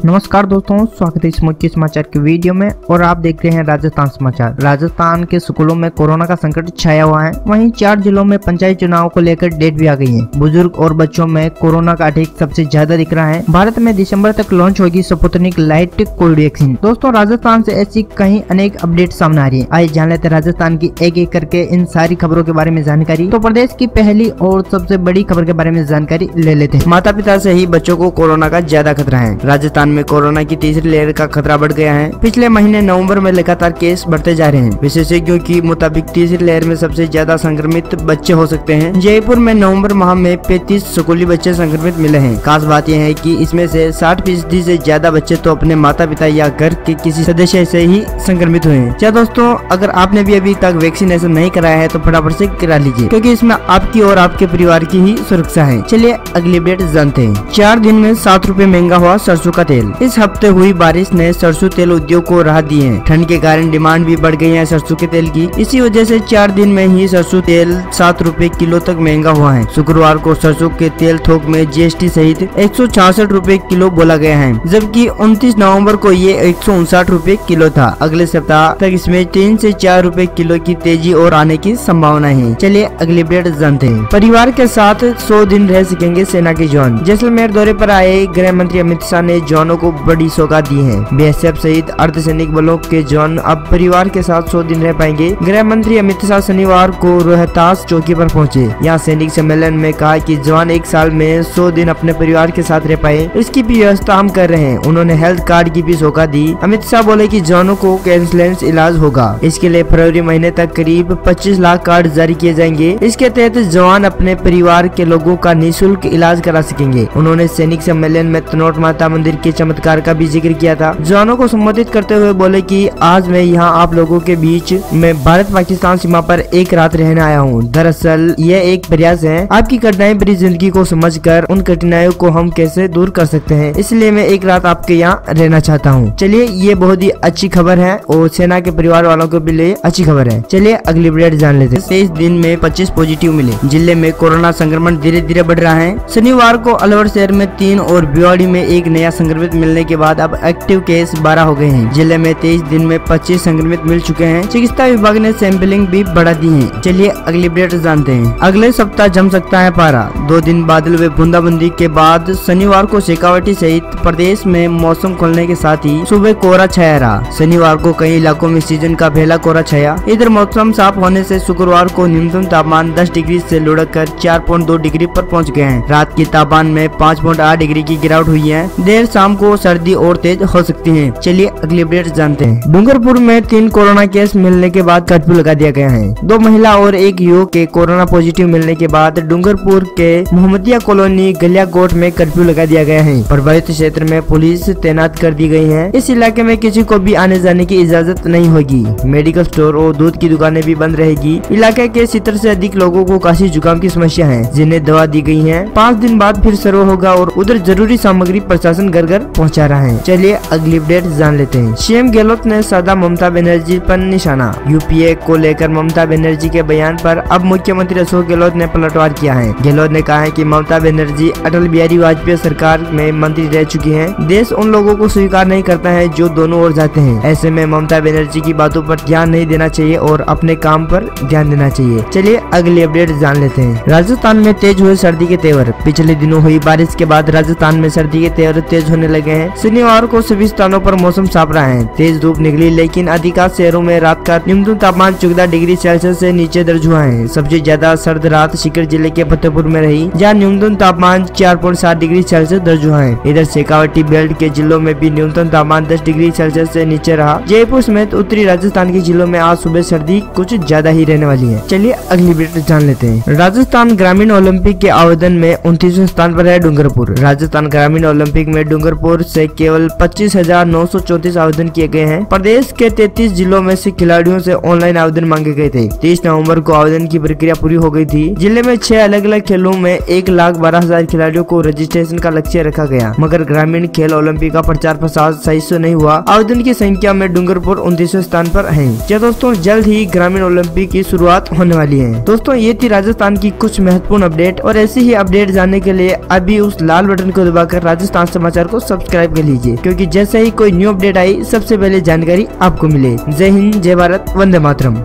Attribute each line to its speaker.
Speaker 1: नमस्कार दोस्तों, स्वागत है इस मुख्य समाचार के वीडियो में। और आप देख रहे हैं राजस्थान समाचार। राजस्थान के स्कूलों में कोरोना का संकट छाया हुआ है। वहीं 4 जिलों में पंचायत चुनाव को लेकर डेट भी आ गई है। बुजुर्ग और बच्चों में कोरोना का अटैक सबसे ज्यादा दिख रहा है। भारत में दिसंबर तक लॉन्च होगी स्पुतनिक लाइट कोविड वैक्सीन। दोस्तों, राजस्थान से ऐसी कहीं अनेक अपडेट सामने आ रही है। आइए जान लेते हैं राजस्थान की एक एक करके इन सारी खबरों के बारे में जानकारी। तो प्रदेश की पहली और सबसे बड़ी खबर के बारे में जानकारी ले लेते हैं। माता पिता से ही बच्चों को कोरोना का ज्यादा खतरा है। राजस्थान में कोरोना की तीसरी लहर का खतरा बढ़ गया है। पिछले महीने नवंबर में लगातार केस बढ़ते जा रहे हैं। विशेषज्ञों की मुताबिक तीसरी लहर में सबसे ज्यादा संक्रमित बच्चे हो सकते हैं। जयपुर में नवंबर माह में 35 स्कूली बच्चे संक्रमित मिले हैं। खास बात यह है कि इसमें से 60% से ज्यादा बच्चे तो अपने माता पिता या घर के किसी सदस्य से ही संक्रमित हुए हैं। क्या दोस्तों, अगर आपने भी अभी तक वैक्सीनेशन नहीं कराया है तो फटाफट से करा लीजिए, क्योंकि इसमें आपकी और आपके परिवार की ही सुरक्षा है। चलिए अगली अपडेट जानते हैं। 4 दिन में 7 रुपए महंगा हुआ सरसों का तेल। इस हफ्ते हुई बारिश ने सरसों तेल उद्योग को राहत दी है। ठंड के कारण डिमांड भी बढ़ गई है सरसों के तेल की। इसी वजह से 4 दिन में ही सरसों तेल 7 रुपए किलो तक महंगा हुआ है। शुक्रवार को सरसों के तेल थोक में जीएसटी सहित 166 रुपए किलो बोला गया है, जबकि 29 नवंबर को ये 159 रुपए किलो था। अगले सप्ताह तक इसमें 3 से 4 रुपए किलो की तेजी और आने की संभावना है। चलिए अगली अपडेट जानते हैं। परिवार के साथ 100 दिन रह सकेंगे सेना के जवान। जैसलमेर दौरे पर आए गृह मंत्री अमित शाह ने जवानों को बड़ी सौगात दी है। बीएसएफ सहित अर्धसैनिक बलों के जवान अब परिवार के साथ 100 दिन रह पाएंगे। गृह मंत्री अमित शाह शनिवार को रोहतास चौकी पर पहुंचे। यहाँ सैनिक सम्मेलन में कहा कि जवान 1 साल में 100 दिन अपने परिवार के साथ रह पाए, इसकी भी व्यवस्था हम कर रहे हैं। उन्होंने हेल्थ कार्ड की भी सौगात दी। अमित शाह बोले कि जवानों को कैशलेस इलाज होगा। इसके लिए फरवरी महीने तक करीब 25 लाख कार्ड जारी किए जाएंगे। इसके तहत जवान अपने परिवार के लोगों का निःशुल्क इलाज करा सकेंगे। उन्होंने सैनिक सम्मेलन में तनोट माता मंदिर के चमत्कार का भी जिक्र किया था। जवानों को संबोधित करते हुए बोले कि आज मैं यहाँ आप लोगों के बीच में भारत पाकिस्तान सीमा पर एक रात रहने आया हूँ। दरअसल यह एक प्रयास है आपकी कठिनाई भरी जिंदगी को समझकर उन कठिनाइयों को हम कैसे दूर कर सकते हैं, इसलिए मैं एक रात आपके यहाँ रहना चाहता हूँ। चलिए, ये बहुत ही अच्छी खबर है और सेना के परिवार वालों के लिए अच्छी खबर है। चलिए अगली अपडेट जान लेते हैं। 23 दिन में 25 पॉजिटिव मिले। जिले में कोरोना संक्रमण धीरे धीरे बढ़ रहा है। शनिवार को अलवर शहर में 3 और भिवाड़ी में 1 नया संक्रमित मिलने के बाद अब एक्टिव केस 12 हो गए हैं। जिले में 23 दिन में 25 संक्रमित मिल चुके हैं। चिकित्सा विभाग ने सैंपलिंग भी बढ़ा दी है। चलिए अगली अपडेट जानते हैं। अगले सप्ताह जम सकता है पारा। 2 दिन बादल व बूंदाबांदी के बाद शनिवार को शेखावाटी सहित प्रदेश में मौसम खुलने के साथ ही सुबह कोहरा छाया रहा। शनिवार को कई इलाकों में सीजन का पहला कोहरा छाया। इधर मौसम साफ होने से शुक्रवार को न्यूनतम तापमान 10 डिग्री से लुढ़क कर 4.2 डिग्री पर पहुंच गए हैं। रात की तापमान में 5.8 डिग्री की गिरावट हुई है। देर शाम को सर्दी और तेज हो सकती है। चलिए अगली अपडेट जानते हैं। डूंगरपुर में 3 कोरोना केस मिलने के बाद कर्फ्यू लगा दिया गया है। 2 महिला और 1 युवक के कोरोना पॉजिटिव मिलने के बाद डूंगरपुर के मोहम्मदिया कॉलोनी गलियाकोट में कर्फ्यू लगा दिया गया है। प्रभावित क्षेत्र में पुलिस तैनात कर दी गई है। इस इलाके में किसी को भी आने जाने की इजाजत नहीं होगी। मेडिकल स्टोर और दूध की दुकानें भी बंद रहेगी। इलाके के 70 से अधिक लोगों को खांसी जुकाम की समस्या है, जिन्हें दवा दी गई है। 5 दिन बाद फिर शुरू होगा और उधर जरूरी सामग्री प्रशासन घर घर पहुँचा रहा है। चलिए अगली अपडेट जान लेते हैं। सीएम गहलोत ने साधा ममता बनर्जी पर निशाना। यूपीए को लेकर ममता बनर्जी के बयान पर अब मुख्यमंत्री अशोक गहलोत ने पलटवार किया है। गहलोत ने कहा है कि ममता बनर्जी अटल बिहारी वाजपेयी सरकार में मंत्री रह चुकी हैं। देश उन लोगों को स्वीकार नहीं करता है जो दोनों ओर जाते हैं। ऐसे में ममता बनर्जी की बातों पर ध्यान नहीं देना चाहिए और अपने काम पर ध्यान देना चाहिए। चलिए अगली अपडेट जान लेते हैं। राजस्थान में तेज हुए सर्दी के तेवर। पिछले दिनों हुई बारिश के बाद राजस्थान में सर्दी के तेवर तेज होने लगे हैं। शनिवार को सभी स्थानों पर मौसम साफ रहा है। तेज धूप निकली, लेकिन अधिकांश शहरों में रात का न्यूनतम तापमान 14 डिग्री सेल्सियस से नीचे दर्ज हुआ है। सबसे ज्यादा सर्द रात सीकर जिले के फतेहपुर में रही, जहाँ न्यूनतम तापमान 4.7 डिग्री सेल्सियस दर्ज हुआ है। इधर शेखावाटी बेल्ट के जिलों में भी न्यूनतम तापमान 10 डिग्री सेल्सियस से नीचे रहा। जयपुर समेत उत्तरी राजस्थान के जिलों में आज सुबह सर्दी कुछ ज्यादा ही रहने वाली है। चलिए अगली अपडेट जान लेते हैं। राजस्थान ग्रामीण ओलंपिक के आवेदन में 29वें स्थान पर है डूंगरपुर। राजस्थान ग्रामीण ओलंपिक में डूंगरपुर से केवल 25,934 आवेदन किए गए हैं। प्रदेश के 33 जिलों में से खिलाड़ियों से ऑनलाइन आवेदन मांगे गए थे। 30 नवंबर को आवेदन की प्रक्रिया पूरी हो गई थी। जिले में 6 अलग अलग खेलों में 1,12,000 खिलाड़ियों को रजिस्ट्रेशन का लक्ष्य रखा गया, मगर ग्रामीण खेल ओलंपिक का प्रचार प्रसार सही से नहीं हुआ। आवेदन की संख्या में डूंगरपुर 29वें स्थान पर है। क्या दोस्तों, जल्द ही ग्रामीण ओलंपिक की शुरुआत होने वाली है। दोस्तों, ये थी राजस्थान की कुछ महत्वपूर्ण अपडेट और ऐसी ही अपडेट जानने के लिए अभी उस लाल बटन को दबाकर राजस्थान समाचार को सब्सक्राइब कर लीजिए, क्योंकि जैसे ही कोई न्यू अपडेट आई सबसे पहले जानकारी आपको मिले। जय हिंद, जय भारत, वंदे मातरम।